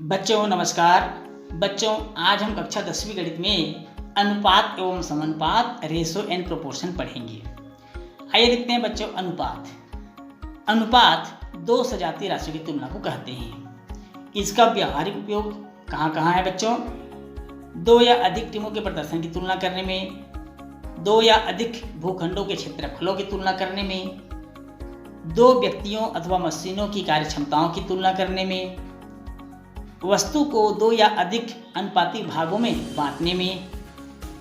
बच्चों नमस्कार। बच्चों आज हम कक्षा 10वीं गणित में अनुपात एवं समानुपात रेशो एंड प्रोपोर्शन पढ़ेंगे। आइए देखते हैं बच्चों। अनुपात दो सजातीय राशियों की तुलना को कहते हैं। इसका व्यावहारिक उपयोग कहाँ कहाँ है बच्चों? दो या अधिक टीमों के प्रदर्शन की तुलना करने में, दो या अधिक भूखंडों के क्षेत्रफलों की तुलना करने में, दो व्यक्तियों अथवा मशीनों की कार्यक्षमताओं की तुलना करने में, वस्तु को दो या अधिक अनुपाती भागों में बांटने में,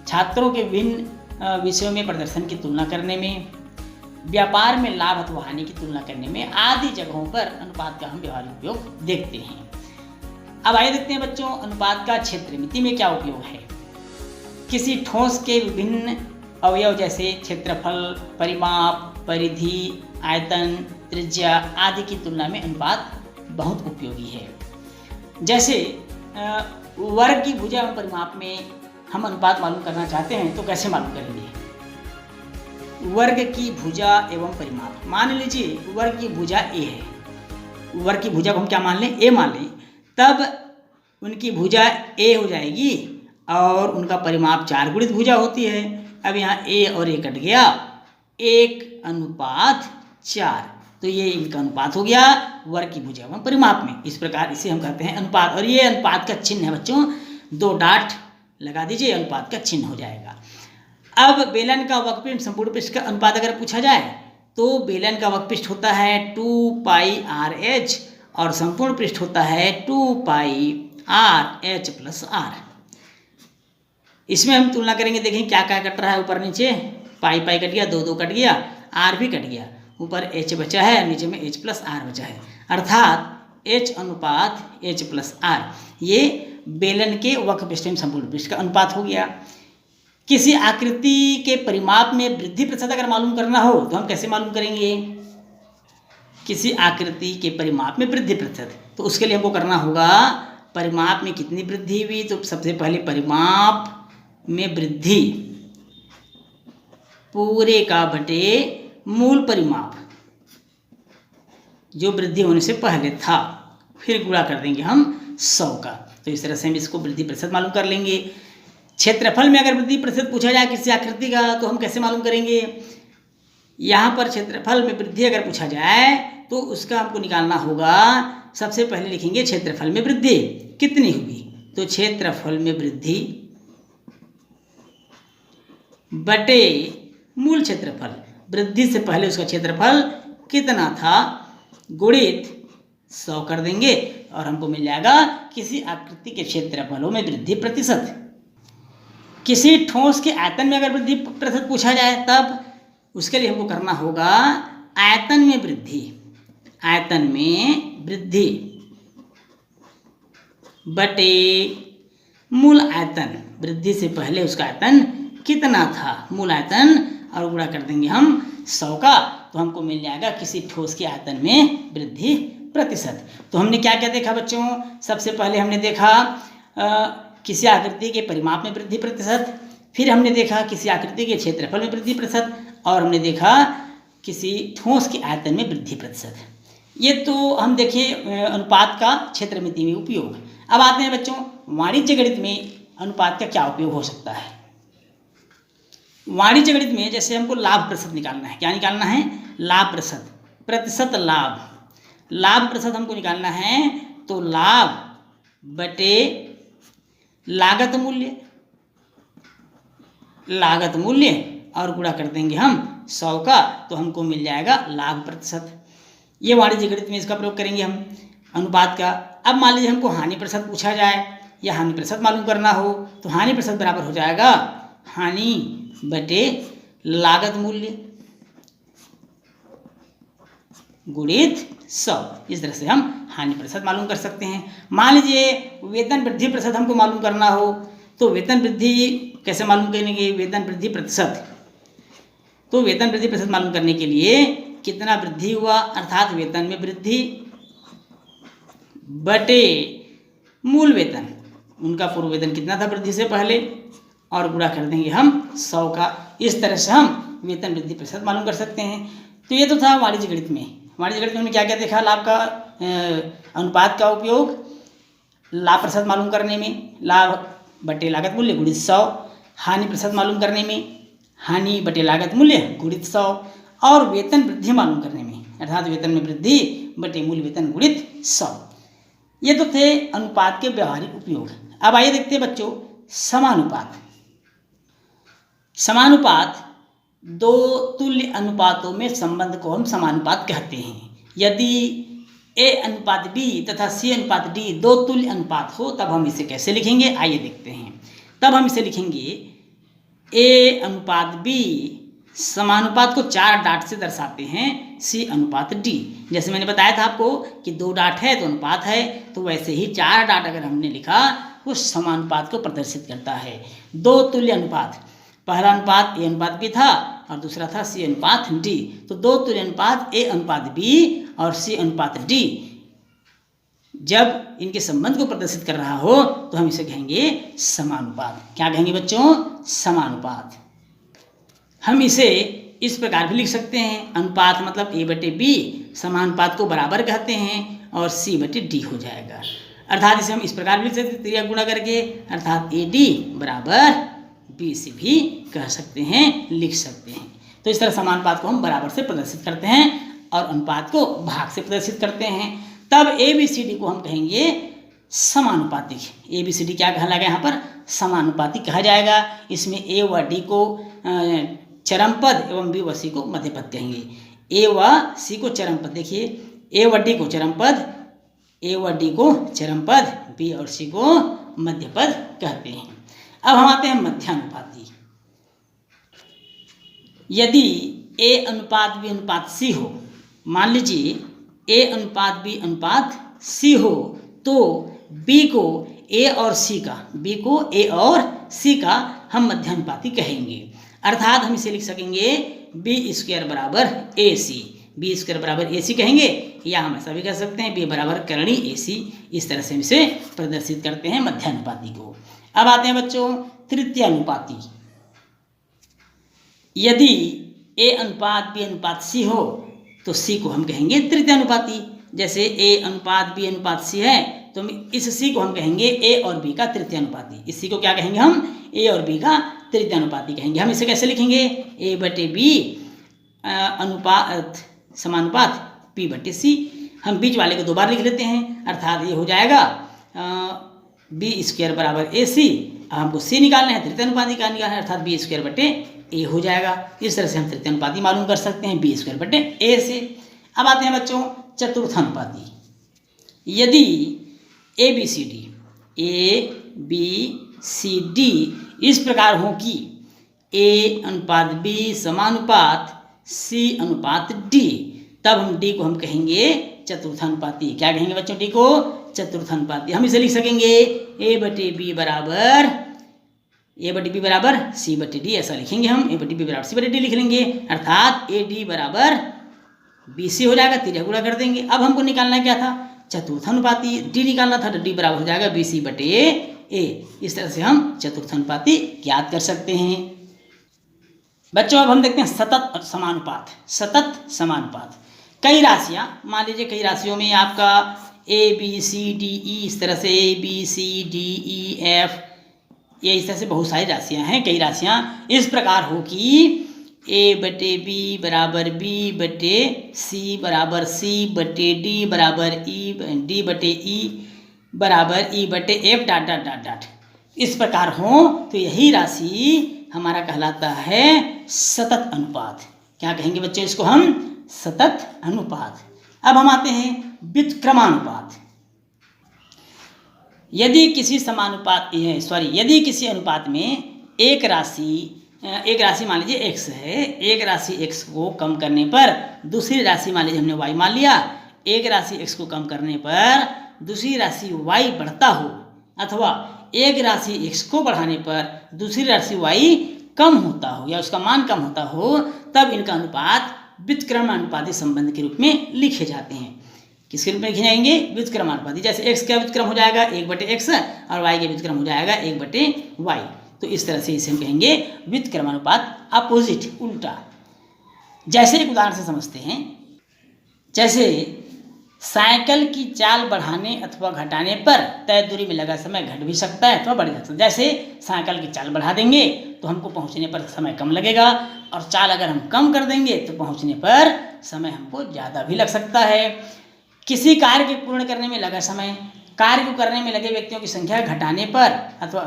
छात्रों के विभिन्न विषयों में प्रदर्शन की तुलना करने में, व्यापार में लाभ अथवा हानि की तुलना करने में आदि जगहों पर अनुपात का हम व्यवहारिक उपयोग देखते हैं। अब आइए देखते हैं बच्चों, अनुपात का क्षेत्रमिति में क्या उपयोग है। किसी ठोस के विभिन्न अवयव जैसे क्षेत्रफल, परिमाप, परिधि, आयतन, त्रिज्या आदि की तुलना में अनुपात बहुत उपयोगी है। जैसे वर्ग की भुजा एवं परिमाप में हम अनुपात मालूम करना चाहते हैं तो कैसे मालूम करेंगे? वर्ग की भुजा एवं परिमाप, मान लीजिए वर्ग की भुजा ए है, वर्ग की भुजा को हम क्या मान लें? ए मान लें, तब उनकी भुजा ए हो जाएगी और उनका परिमाप 4 गुणित भुजा होती है। अब यहाँ ए और ए कट गया, 1:4, तो ये इनका अनुपात हो गया वर्ग की भुजा एवं परिमाप में। इस प्रकार इसे हम कहते हैं अनुपात। और ये अनुपात का चिन्ह है बच्चों, 2 डाट लगा दीजिए, अनुपात का चिन्ह हो जाएगा। अब बेलन का वक्रपृष्ठ संपूर्ण पृष्ठ का अनुपात अगर पूछा जाए तो बेलन का वक्रपृष्ठ होता है 2πrh और संपूर्ण पृष्ठ होता है 2πrh+r। इसमें हम तुलना करेंगे, देखें क्या क्या कट रहा है। ऊपर नीचे पाई कट गया, 2 कट गया, r भी कट गया, ऊपर h बचा है, नीचे में h+r बचा है, अर्थात h अनुपात h+r। ये बेलन के वक्रपृष्ठ एवं संपूर्ण पृष्ठ का अनुपात हो गया। किसी आकृति के परिमाप में वृद्धि प्रतिशत अगर मालूम करना हो तो हम कैसे मालूम करेंगे? किसी आकृति के परिमाप में वृद्धि प्रतिशत, तो उसके लिए हमको करना होगा परिमाप में कितनी वृद्धि हुई। तो सबसे पहले परिमाप में वृद्धि पूरे का बटे मूल परिमाप जो वृद्धि होने से पहले था, फिर गुणा कर देंगे हम 100 का। तो इस तरह से हम इसको वृद्धि प्रतिशत मालूम कर लेंगे। क्षेत्रफल में अगर वृद्धि प्रतिशत पूछा जाए किसी आकृति का तो हम कैसे मालूम करेंगे? यहाँ पर क्षेत्रफल में वृद्धि अगर पूछा जाए तो उसका हमको निकालना होगा। सबसे पहले लिखेंगे क्षेत्रफल में वृद्धि कितनी हुई, तो क्षेत्रफल में वृद्धि बटे मूल क्षेत्रफल, वृद्धि से पहले उसका क्षेत्रफल कितना था, गुणित 100 कर देंगे और हमको मिल जाएगा किसी आकृति के क्षेत्रफलों में वृद्धि प्रतिशत। किसी ठोस के आयतन में अगर वृद्धि प्रतिशत पूछा जाए तब उसके लिए हमको करना होगा आयतन में वृद्धि, आयतन में वृद्धि बटे मूल आयतन, वृद्धि से पहले उसका आयतन कितना था, मूल आयतन, और गुणा कर देंगे हम 100 का, तो हमको मिल जाएगा किसी ठोस के आयतन में वृद्धि प्रतिशत। तो हमने क्या क्या देखा बच्चों? सबसे पहले हमने देखा किसी आकृति के परिमाप में वृद्धि प्रतिशत, फिर हमने देखा किसी आकृति के क्षेत्रफल में वृद्धि प्रतिशत, और हमने देखा किसी ठोस के आयतन में वृद्धि प्रतिशत। ये तो हम देखें अनुपात का क्षेत्रमिति में उपयोग। अब आते हैं बच्चों वाणिज्य गणित में अनुपात का क्या उपयोग हो सकता है। वाणिज्य गणित में जैसे हमको लाभ प्रतिशत निकालना है, क्या निकालना है? लाभ प्रतिशत, प्रतिशत लाभ, लाभ प्रतिशत हमको निकालना है, तो लाभ बटे लागत मूल्य, लागत मूल्य और गुणा कर देंगे हम 100 का, तो हमको मिल जाएगा लाभ प्रतिशत। ये वाणिज्य गणित में इसका प्रयोग करेंगे हम अनुपात का। अब मान लीजिए हमको हानि प्रतिशत पूछा जाए या हानि प्रतिशत मालूम करना हो, तो हानि प्रतिशत बराबर हो जाएगा हानि बटे लागत मूल्य गुणित 100। इस तरह से हम हानि प्रतिशत मालूम कर सकते हैं। मान लीजिए वेतन वृद्धि प्रतिशत हमको मालूम करना हो, तो वेतन वृद्धि कैसे मालूम करेंगे? वेतन वृद्धि प्रतिशत, तो वेतन वृद्धि प्रतिशत मालूम करने के लिए कितना वृद्धि हुआ, अर्थात वेतन में वृद्धि बटे मूल वेतन, उनका पूर्व वेतन कितना था वृद्धि से पहले, और गुणा कर देंगे हम 100 का। इस तरह से हम वेतन वृद्धि प्रतिशत मालूम कर सकते हैं। तो ये तो था वाणिज्य गणित में। वाणिज्य गणित में हमने क्या क्या देखा? लाभ का अनुपात का उपयोग, लाभ प्रतिशत मालूम करने में लाभ बटे लागत मूल्य गुणित 100, हानि प्रतिशत मालूम करने में हानि बटे लागत मूल्य गुणित 100 और वेतन वृद्धि मालूम करने में अर्थात वेतन में वृद्धि बटे मूल वेतन गुणित 100। ये तो थे अनुपात के व्यवहारिक उपयोग। अब आइए देखते हैं बच्चों समानुपात। समानुपात दो तुल्य अनुपातों में संबंध को हम समानुपात कहते हैं। यदि A अनुपात B तथा C अनुपात D दो तुल्य अनुपात हो तब हम इसे कैसे लिखेंगे, आइए देखते हैं। तब हम इसे लिखेंगे A अनुपात B समानुपात को 4 डाट से दर्शाते हैं C अनुपात D। जैसे मैंने बताया था आपको कि 2 डाट है तो अनुपात है, तो वैसे ही 4 डाट अगर हमने लिखा वो समानुपात को प्रदर्शित करता है। दो तुल्य अनुपात, पहला अनुपात A अनुपात B था और दूसरा था C अनुपात D। तो दो तुल्य अनुपात A अनुपात B और C अनुपात D जब इनके संबंध को प्रदर्शित कर रहा हो तो हम इसे कहेंगे समानुपात। क्या कहेंगे बच्चों, समानुपात। हम इसे इस प्रकार भी लिख सकते हैं, अनुपात मतलब A बटे B, समानुपात को बराबर कहते हैं और C बटे D हो जाएगा। अर्थात इसे हम इस प्रकार भी लिख सकते हैं, त्रिया गुणा करके, अर्थात AD बराबर BC भी कह सकते हैं, लिख सकते हैं। तो इस तरह समानुपात को हम बराबर से प्रदर्शित करते हैं और अनुपात को भाग से प्रदर्शित करते हैं। तब ABCD को हम कहेंगे समानुपातिक। ABCD क्या कहलाएगा, यहाँ पर समानुपाती कहा जाएगा। इसमें A व D को चरम पद एवं B व C को मध्य पद कहेंगे। A व C को चरम पद, देखिए A व D को चरम पद, A व D को चरम पद, B और C को मध्य पद कहते हैं। अब हम आते हैं मध्यानुपाती। यदि A अनुपात B अनुपात C हो, मान लीजिए A अनुपात B अनुपात C हो, तो B को A और C का, B को A और C का हम मध्यानुपाती कहेंगे। अर्थात हम इसे लिख सकेंगे B² बराबर AC, B² बराबर AC कहेंगे, या हम ऐसा भी कह सकते हैं B बराबर करणी AC। इस तरह से हम इसे प्रदर्शित करते हैं मध्यानुपाती को। अब आते हैं बच्चों तृतीयानुपाती। यदि A अनुपात B अनुपात C हो तो C को हम कहेंगे तृतीयानुपाती। जैसे A अनुपात B अनुपात C है तो इस C को हम कहेंगे A और B का तृतीयानुपाती। इस C को क्या कहेंगे हम, A और B का तृतीयानुपाती कहेंगे। हम इसे कैसे लिखेंगे, A बटे B अनुपात समानुपात P बटे C। हम बीच वाले को 2 बार लिख लेते हैं, अर्थात ये हो जाएगा B² बराबर AC। अब हमको C निकालना है, तृतीयानुपाती का निकालना है, अर्थात B² बटे A हो जाएगा। इस तरह से हम तृतीयानुपाती मालूम कर सकते हैं B² बटे A से। अब आते हैं बच्चों चतुर्थानुपाती। यदि ABCD इस प्रकार हो कि A अनुपात B समानुपात C अनुपात D, तब हम D को हम कहेंगे चतुर्थानुपाती। क्या कहेंगे बच्चों, D को चतुर्थानुपाती। हम इसे लिख सकेंगे A बटे B बराबर C बटे D, ऐसा लिखेंगे हम। A बटे B बराबर C बटे D लिख लेंगे, अर्थात AD बराबर BC हो जाएगा, तिर्या गुणा कर देंगे। अब हमको निकालना क्या था, चतुर्थानुपाती, D निकालना था, तो D बराबर हो जाएगा BC बटे A। इस तरह से हम चतुर्थानुपाती ज्ञात कर सकते हैं। बच्चों अब हम देखते हैं सतत समानुपात। सतत समानुपात, कई राशियाँ, मान लीजिए कई राशियों में आपका ABCDE, इस तरह से ABCDEF, ये इस तरह से बहुत सारी राशियाँ हैं। कई राशियाँ इस प्रकार हो कि A बटे B बराबर B बटे C बराबर C बटे D बराबर D बटे E बराबर E बटे F dot dot dot dot, इस प्रकार हो तो यही राशि हमारा कहलाता है सतत अनुपात। क्या कहेंगे बच्चों इसको हम, सतत अनुपात। अब हम आते हैं व्युत्क्रमानुपात। यदि किसी अनुपात में एक राशि मान लीजिए x है, एक राशि x को कम करने पर दूसरी राशि मान लीजिए हमने y मान लिया, एक राशि x को कम करने पर दूसरी राशि y बढ़ता हो, अथवा एक राशि x को बढ़ाने पर दूसरी राशि y कम होता हो या उसका मान कम होता हो, तब इनका अनुपात व्युत्क्रमानुपाती संबंध के रूप में लिखे जाते हैं। किसके रूप में लिखे जाएंगे, व्युत्क्रमानुपाती। जैसे x का व्युत्क्रम हो जाएगा 1 बटे x और y का व्युत्क्रम हो जाएगा 1 बटे y। तो इस तरह से इसे हम कहेंगे व्युत्क्रमानुपात, अपोजिट, उल्टा। जैसे एक उदाहरण से समझते हैं, जैसे साइकिल की चाल बढ़ाने अथवा घटाने पर तय दूरी में लगा समय घट भी सकता है अथवा बढ़ सकता है। जैसे साइकिल की चाल बढ़ा देंगे तो हमको पहुंचने पर समय कम लगेगा, और चाल अगर हम कम कर देंगे तो पहुंचने पर समय हमको ज़्यादा भी लग सकता है। किसी कार्य के पूर्ण करने में लगा समय, कार्य को करने में लगे व्यक्तियों की संख्या घटाने पर अथवा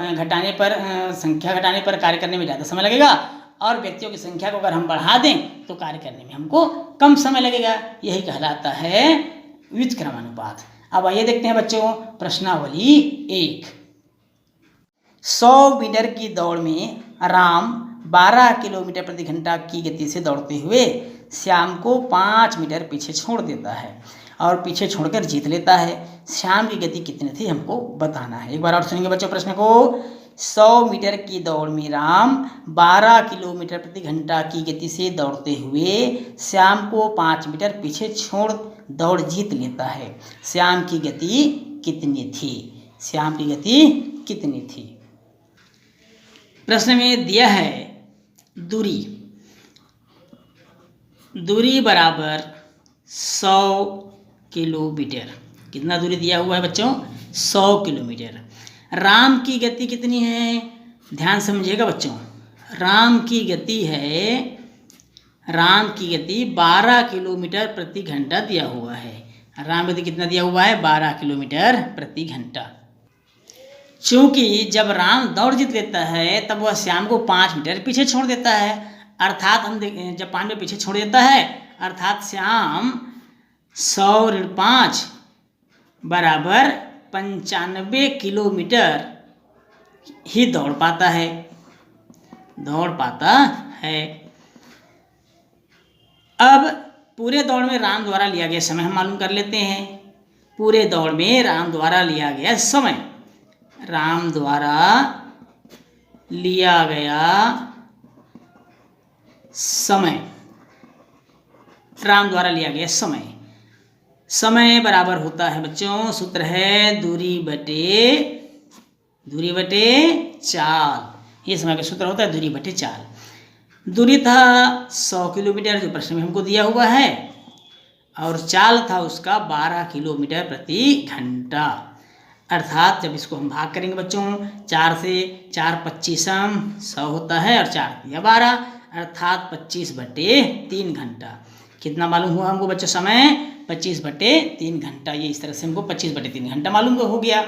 संख्या घटाने पर कार्य करने में ज़्यादा समय लगेगा, और व्यक्तियों की संख्या को अगर हम बढ़ा दें तो कार्य करने में हमको कम समय लगेगा। यही कहलाता है व्युत्क्रमानुपात। अब आइए देखते हैं बच्चों प्रश्नावली 1। 100 मीटर की दौड़ में राम 12 किलोमीटर प्रति घंटा की गति से दौड़ते हुए श्याम को 5 मीटर पीछे छोड़ देता है और पीछे छोड़कर जीत लेता है। श्याम की गति कितनी थी हमको बताना है। एक बार और सुनेंगे बच्चों प्रश्न को। 100 मीटर की दौड़ में राम 12 किलोमीटर प्रति घंटा की गति से दौड़ते हुए श्याम को 5 मीटर पीछे छोड़ दौड़ जीत लेता है। श्याम की गति कितनी थी? श्याम की गति कितनी थी? प्रश्न में दिया है दूरी, दूरी बराबर 100 किलोमीटर। कितना दूरी दिया हुआ है बच्चों? 100 किलोमीटर। राम की गति कितनी है? ध्यान समझिएगा बच्चों, राम की गति है, राम की गति 12 किलोमीटर प्रति घंटा दिया हुआ है। राम गति कितना दिया हुआ है? 12 किलोमीटर प्रति घंटा। चूंकि जब राम दौड़ जीत लेता है तब वह श्याम को 5 मीटर पीछे छोड़ देता है, अर्थात हम जब 5 मीटर पीछे छोड़ देता है अर्थात श्याम 100 ऋण 5 बराबर 95 किलोमीटर ही दौड़ पाता है, दौड़ पाता है। अब पूरे दौड़ में राम द्वारा लिया गया समय हम मालूम कर लेते हैं। पूरे दौड़ में राम द्वारा लिया गया समय, राम द्वारा लिया गया समय, राम द्वारा लिया गया समय, समय बराबर होता है बच्चों, सूत्र है दूरी बटे चाल। ये समय का सूत्र होता है दूरी बटे चाल। दूरी था 100 किलोमीटर जो प्रश्न में हमको दिया हुआ है, और चाल था उसका 12 किलोमीटर प्रति घंटा। अर्थात जब इसको हम भाग करेंगे बच्चों 4 से, 4 25 100 होता है और 4 या 12, अर्थात 25 बटे 3 घंटा। कितना मालूम हुआ हमको बच्चों समय? 25 बटे 3 घंटा। ये इस तरह से हमको 25 बटे 3 घंटा मालूम हो गया।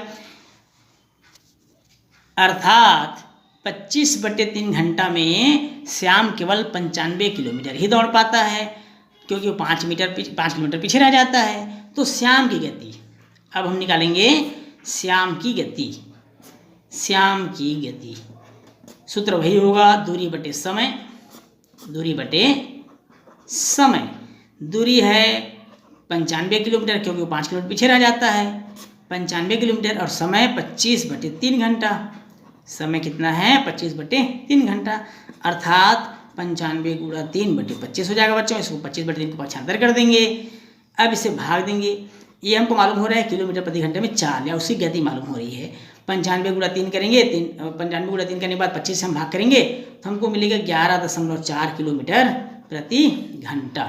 अर्थात 25 बटे 3 घंटा में श्याम केवल 95 किलोमीटर ही दौड़ पाता है, क्योंकि वो 5 किलोमीटर पीछे रह जाता है। तो श्याम की गति, अब हम निकालेंगे श्याम की गति। श्याम की गति सूत्र वही होगा दूरी बटे समय, दूरी बटे समय। दूरी है 95 किलोमीटर, क्योंकि वो 5 किलोमीटर पीछे रह जाता है, 95 किलोमीटर, और समय 25 बटे 3 घंटा। समय कितना है? 25 बटे 3 घंटा, अर्थात 95 गुणा 3 बटे 25 हो जाएगा बच्चों। इसको 25 बटे 3 को पक्षांतर कर देंगे, अब इसे भाग देंगे। ये हमको मालूम हो रहा है किलोमीटर प्रति घंटे में चाल, या उसकी गति मालूम हो रही है। 95 गुणा 3 करेंगे, 95 गुणा 3 करने के बाद 25 से हम भाग करेंगे तो हमको मिलेगा 11.4 किलोमीटर प्रति घंटा।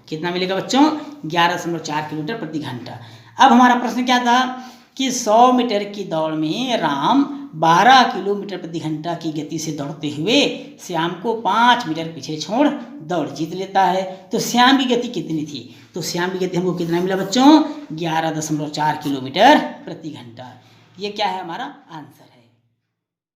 कितना मिलेगा बच्चों? 11.4 किलोमीटर प्रति घंटा। अब हमारा प्रश्न क्या था कि 100 मीटर की दौड़ में राम 12 किलोमीटर प्रति घंटा की गति से दौड़ते हुए श्याम को 5 मीटर पीछे छोड़ दौड़ जीत लेता है। तो श्याम की गति कितनी थी? तो श्याम की गति हमको कितना मिला बच्चों? 11.4 किलोमीटर प्रति घंटा। ये क्या है? हमारा आंसर है।